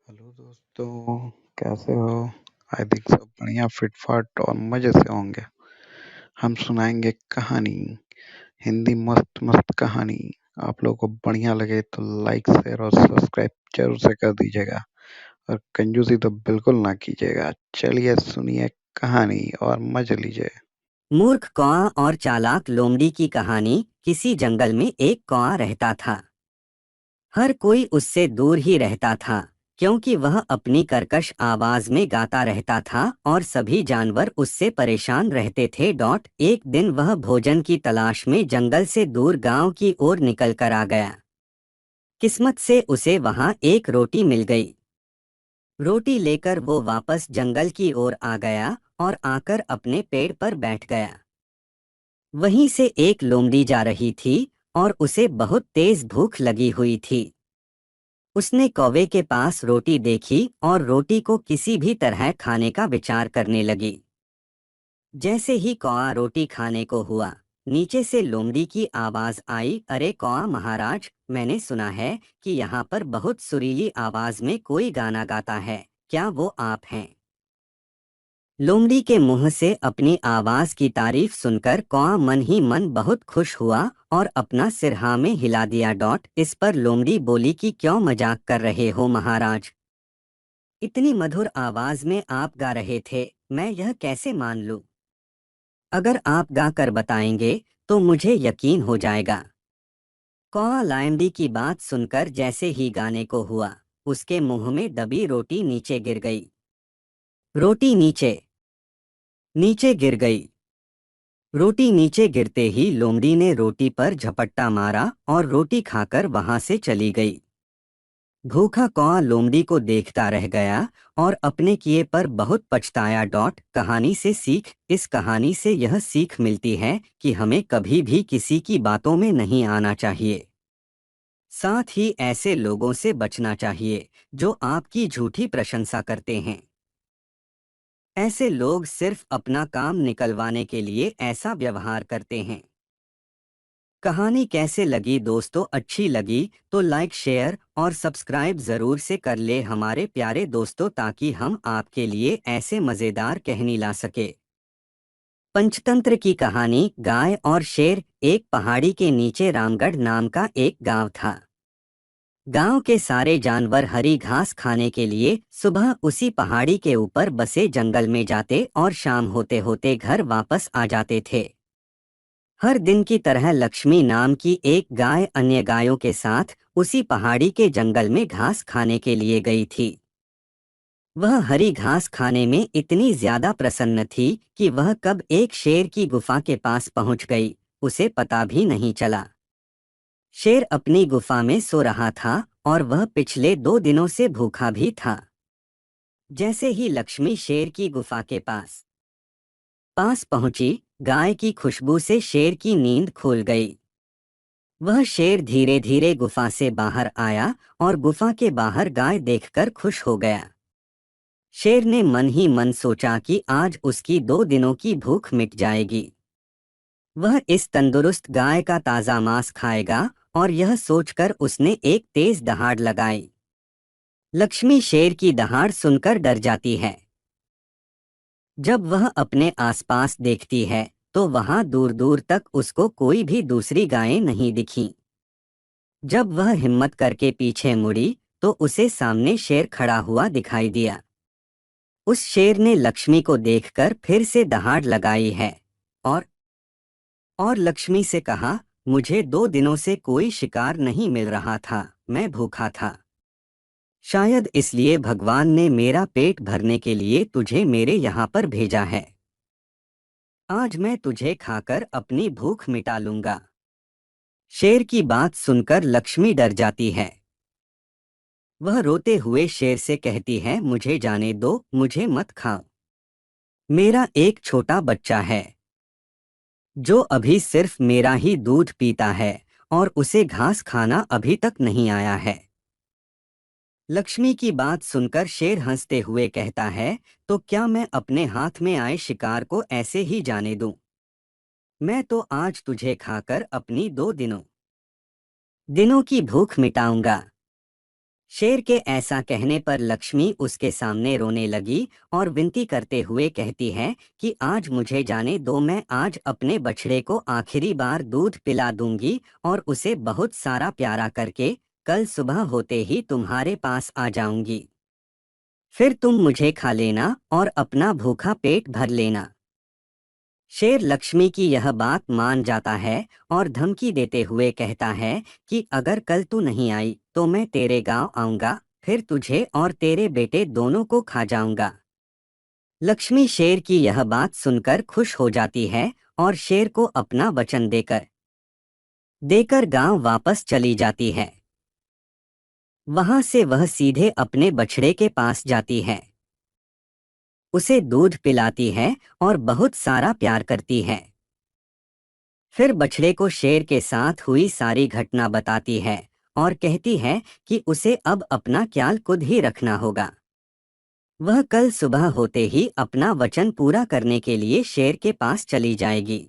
Hello दोस्तों, कैसे हो? आई थिंक सब बढ़िया फिट फाट और मजे से होंगे। हम सुनाएंगे कहानी, हिंदी मस्त मस्त कहानी। आप लोगों को बढ़िया लगे तो लाइक शेयर और सब्सक्राइब जरूर से कर दीजिएगा और कंजूसी तो बिल्कुल ना कीजिएगा। चलिए सुनिए कहानी और मजे लीजिए। मूर्ख कौआ और चालाक लोमड़ी की कहानी। किसी जंगल में एक कौआ रहता था। हर कोई उससे दूर ही रहता था, क्योंकि वह अपनी कर्कश आवाज में गाता रहता था और सभी जानवर उससे परेशान रहते थे। एक दिन वह भोजन की तलाश में जंगल से दूर गांव की ओर निकल कर आ गया। किस्मत से उसे वहां एक रोटी मिल गई। रोटी लेकर वो वापस जंगल की ओर आ गया और आकर अपने पेड़ पर बैठ गया। वहीं से एक लोमड़ी जा रही थी और उसे बहुत तेज भूख लगी हुई थी। उसने कौवे के पास रोटी देखी और रोटी को किसी भी तरह खाने का विचार करने लगी। जैसे ही कौआ रोटी खाने को हुआ, नीचे से लोमड़ी की आवाज आई, अरे कौआ महाराज, मैंने सुना है कि यहाँ पर बहुत सुरीली आवाज में कोई गाना गाता है, क्या वो आप हैं? लोमड़ी के मुंह से अपनी आवाज की तारीफ सुनकर कौआ मन ही मन बहुत खुश हुआ और अपना सिर हाँ में हिला दिया। इस पर लोमड़ी बोली कि क्यों मजाक कर रहे हो महाराज? इतनी मधुर आवाज में आप गा रहे थे, मैं यह कैसे मान लूं? अगर आप गा कर बताएंगे तो मुझे यकीन हो जाएगा। कौआ लोमड़ी की बात सुनकर जैसे ही गाने को हुआ, उसके मुंह में दबी रोटी नीचे गिर गई। रोटी नीचे नीचे गिर गई। रोटी नीचे गिरते ही लोमड़ी ने रोटी पर झपट्टा मारा और रोटी खाकर वहां से चली गई। भूखा कौआ लोमड़ी को देखता रह गया और अपने किए पर बहुत पछताया। कहानी से सीख। इस कहानी से यह सीख मिलती है कि हमें कभी भी किसी की बातों में नहीं आना चाहिए। साथ ही ऐसे लोगों से बचना चाहिए जो आपकी झूठी प्रशंसा करते हैं। ऐसे लोग सिर्फ अपना काम निकलवाने के लिए ऐसा व्यवहार करते हैं। कहानी कैसे लगी दोस्तों? अच्छी लगी तो लाइक शेयर और सब्सक्राइब ज़रूर से कर ले हमारे प्यारे दोस्तों, ताकि हम आपके लिए ऐसे मज़ेदार कहानी ला सके। पंचतंत्र की कहानी, गाय और शेर। एक पहाड़ी के नीचे रामगढ़ नाम का एक गांव था। गांव के सारे जानवर हरी घास खाने के लिए सुबह उसी पहाड़ी के ऊपर बसे जंगल में जाते और शाम होते होते घर वापस आ जाते थे। हर दिन की तरह लक्ष्मी नाम की एक गाय अन्य गायों के साथ उसी पहाड़ी के जंगल में घास खाने के लिए गई थी। वह हरी घास खाने में इतनी ज्यादा प्रसन्न थी कि वह कब एक शेर की गुफा के पास पहुंच गई, उसे पता भी नहीं चला। शेर अपनी गुफा में सो रहा था और वह पिछले 2 दिनों से भूखा भी था। जैसे ही लक्ष्मी शेर की गुफा के पास पहुंची, गाय की खुशबू से शेर की नींद खुल गई। वह शेर धीरे धीरे गुफा से बाहर आया और गुफा के बाहर गाय देखकर खुश हो गया। शेर ने मन ही मन सोचा कि आज उसकी 2 दिनों की भूख मिट जाएगी। वह इस तंदुरुस्त गाय का ताज़ा मांस खाएगा, और यह सोचकर उसने एक तेज दहाड़ लगाई। लक्ष्मी शेर की दहाड़ सुनकर डर जाती है। जब वह अपने आसपास देखती है तो वहां दूर दूर तक उसको कोई भी दूसरी गायें नहीं दिखीं। जब वह हिम्मत करके पीछे मुड़ी तो उसे सामने शेर खड़ा हुआ दिखाई दिया। उस शेर ने लक्ष्मी को देखकर फिर से दहाड़ लगाई है और लक्ष्मी से कहा, मुझे 2 दिनों से कोई शिकार नहीं मिल रहा था, मैं भूखा था। शायद इसलिए भगवान ने मेरा पेट भरने के लिए तुझे मेरे यहाँ पर भेजा है। आज मैं तुझे खाकर अपनी भूख मिटा लूंगा। शेर की बात सुनकर लक्ष्मी डर जाती है। वह रोते हुए शेर से कहती है, मुझे जाने दो, मुझे मत खाओ। मेरा एक छोटा बच्चा है जो अभी सिर्फ मेरा ही दूध पीता है और उसे घास खाना अभी तक नहीं आया है। लक्ष्मी की बात सुनकर शेर हंसते हुए कहता है, तो क्या मैं अपने हाथ में आए शिकार को ऐसे ही जाने दूं? मैं तो आज तुझे खाकर अपनी 2 दिनों की भूख मिटाऊंगा। शेर के ऐसा कहने पर लक्ष्मी उसके सामने रोने लगी और विनती करते हुए कहती है कि आज मुझे जाने दो, मैं आज अपने बछड़े को आखिरी बार दूध पिला दूंगी और उसे बहुत सारा प्यारा करके कल सुबह होते ही तुम्हारे पास आ जाऊंगी। फिर तुम मुझे खा लेना और अपना भूखा पेट भर लेना। शेर लक्ष्मी की यह बात मान जाता है और धमकी देते हुए कहता है कि अगर कल तू नहीं आई तो मैं तेरे गांव आऊंगा, फिर तुझे और तेरे बेटे दोनों को खा जाऊंगा। लक्ष्मी शेर की यह बात सुनकर खुश हो जाती है और शेर को अपना वचन देकर देकर गांव वापस चली जाती है। वहां से वह सीधे अपने बछड़े के पास जाती है, उसे दूध पिलाती है और बहुत सारा प्यार करती है। फिर बछड़े को शेर के साथ हुई सारी घटना बताती है और कहती है कि उसे अब अपना ख्याल खुद ही रखना होगा। वह कल सुबह होते ही अपना वचन पूरा करने के लिए शेर के पास चली जाएगी।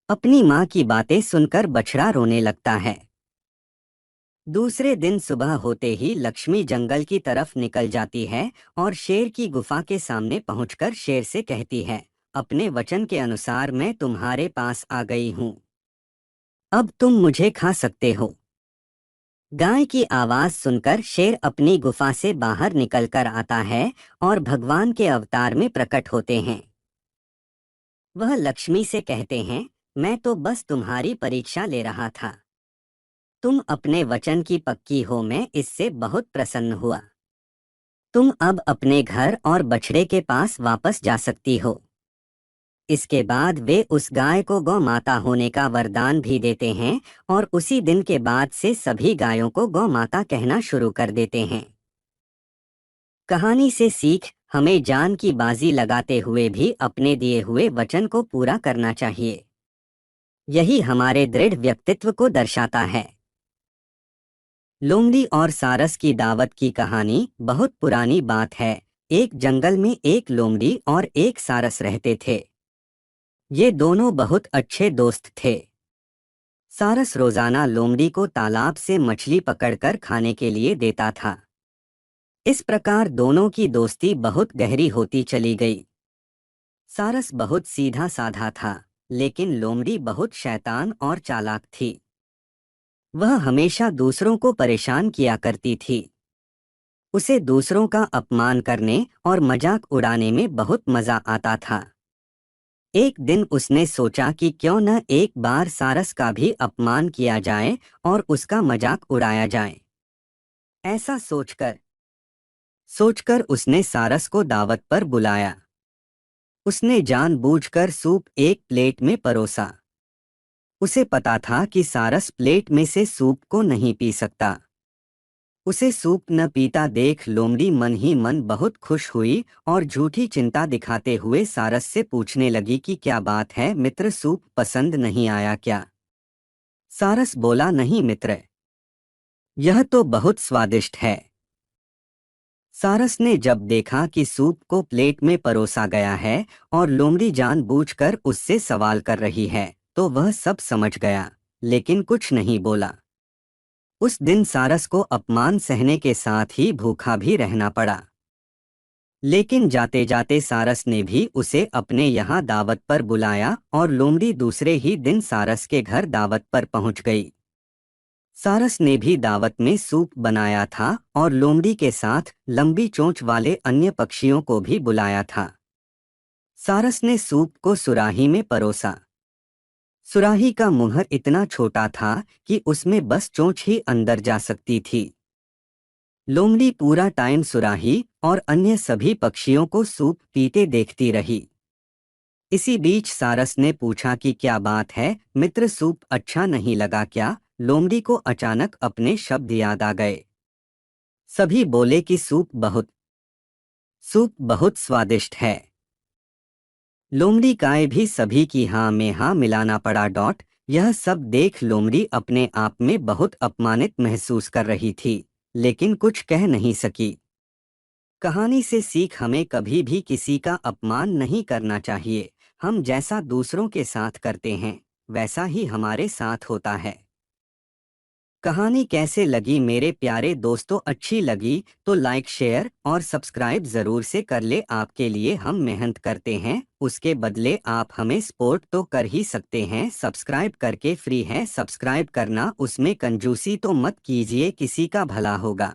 अपनी माँ की बातें सुनकर बछड़ा रोने लगता है। दूसरे दिन सुबह होते ही लक्ष्मी जंगल की तरफ निकल जाती है और शेर की गुफा के सामने पहुंचकर शेर से कहती है, अपने वचन के अनुसार मैं तुम्हारे पास आ गई हूँ, अब तुम मुझे खा सकते हो। गाय की आवाज सुनकर शेर अपनी गुफा से बाहर निकलकर आता है और भगवान के अवतार में प्रकट होते हैं। वह लक्ष्मी से कहते हैं, मैं तो बस तुम्हारी परीक्षा ले रहा था, तुम अपने वचन की पक्की हो, मैं इससे बहुत प्रसन्न हुआ। तुम अब अपने घर और बछड़े के पास वापस जा सकती हो। इसके बाद वे उस गाय को गौ माता होने का वरदान भी देते हैं और उसी दिन के बाद से सभी गायों को गौ माता कहना शुरू कर देते हैं। कहानी से सीख, हमें जान की बाजी लगाते हुए भी अपने दिए हुए वचन को पूरा करना चाहिए। यही हमारे दृढ़ व्यक्तित्व को दर्शाता है। लोमड़ी और सारस की दावत की कहानी बहुत पुरानी बात है। एक जंगल में एक लोमड़ी और एक सारस रहते थे। ये दोनों बहुत अच्छे दोस्त थे। सारस रोजाना लोमड़ी को तालाब से मछली पकड़कर खाने के लिए देता था। इस प्रकार दोनों की दोस्ती बहुत गहरी होती चली गई। सारस बहुत सीधा साधा था, लेकिन लोमड़ी बहुत शैतान और चालाक थी। वह हमेशा दूसरों को परेशान किया करती थी। उसे दूसरों का अपमान करने और मजाक उड़ाने में बहुत मजा आता था। एक दिन उसने सोचा कि क्यों न एक बार सारस का भी अपमान किया जाए और उसका मजाक उड़ाया जाए। ऐसा सोचकर उसने सारस को दावत पर बुलाया। उसने जानबूझकर सूप एक प्लेट में परोसा। उसे पता था कि सारस प्लेट में से सूप को नहीं पी सकता। उसे सूप न पीता देख लोमड़ी मन ही मन बहुत खुश हुई और झूठी चिंता दिखाते हुए सारस से पूछने लगी कि क्या बात है मित्र, सूप पसंद नहीं आया क्या? सारस बोला, नहीं मित्र, यह तो बहुत स्वादिष्ट है। सारस ने जब देखा कि सूप को प्लेट में परोसा गया है और लोमड़ी जानबूझकर उससे सवाल कर रही है, तो वह सब समझ गया, लेकिन कुछ नहीं बोला। उस दिन सारस को अपमान सहने के साथ ही भूखा भी रहना पड़ा। लेकिन जाते जाते सारस ने भी उसे अपने यहाँ दावत पर बुलाया और लोमड़ी दूसरे ही दिन सारस के घर दावत पर पहुंच गई। सारस ने भी दावत में सूप बनाया था और लोमड़ी के साथ लंबी चोंच वाले अन्य पक्षियों को भी बुलाया था। सारस ने सूप को सुराही में परोसा। सुराही का मुंह इतना छोटा था कि उसमें बस चोंच ही अंदर जा सकती थी। लोमड़ी पूरा टाइम सुराही और अन्य सभी पक्षियों को सूप पीते देखती रही। इसी बीच सारस ने पूछा कि क्या बात है मित्र, सूप अच्छा नहीं लगा क्या? लोमड़ी को अचानक अपने शब्द याद आ गए। सभी बोले कि सूप बहुत स्वादिष्ट है। लोमड़ी काय भी सभी की हाँ में हाँ मिलाना पड़ा। यह सब देख लोमड़ी अपने आप में बहुत अपमानित महसूस कर रही थी, लेकिन कुछ कह नहीं सकी। कहानी से सीख, हमें कभी भी किसी का अपमान नहीं करना चाहिए। हम जैसा दूसरों के साथ करते हैं वैसा ही हमारे साथ होता है। कहानी कैसे लगी मेरे प्यारे दोस्तों? अच्छी लगी तो लाइक शेयर और सब्सक्राइब ज़रूर से कर ले। आपके लिए हम मेहनत करते हैं, उसके बदले आप हमें सपोर्ट तो कर ही सकते हैं। सब्सक्राइब करके फ्री है सब्सक्राइब करना, उसमें कंजूसी तो मत कीजिए, किसी का भला होगा।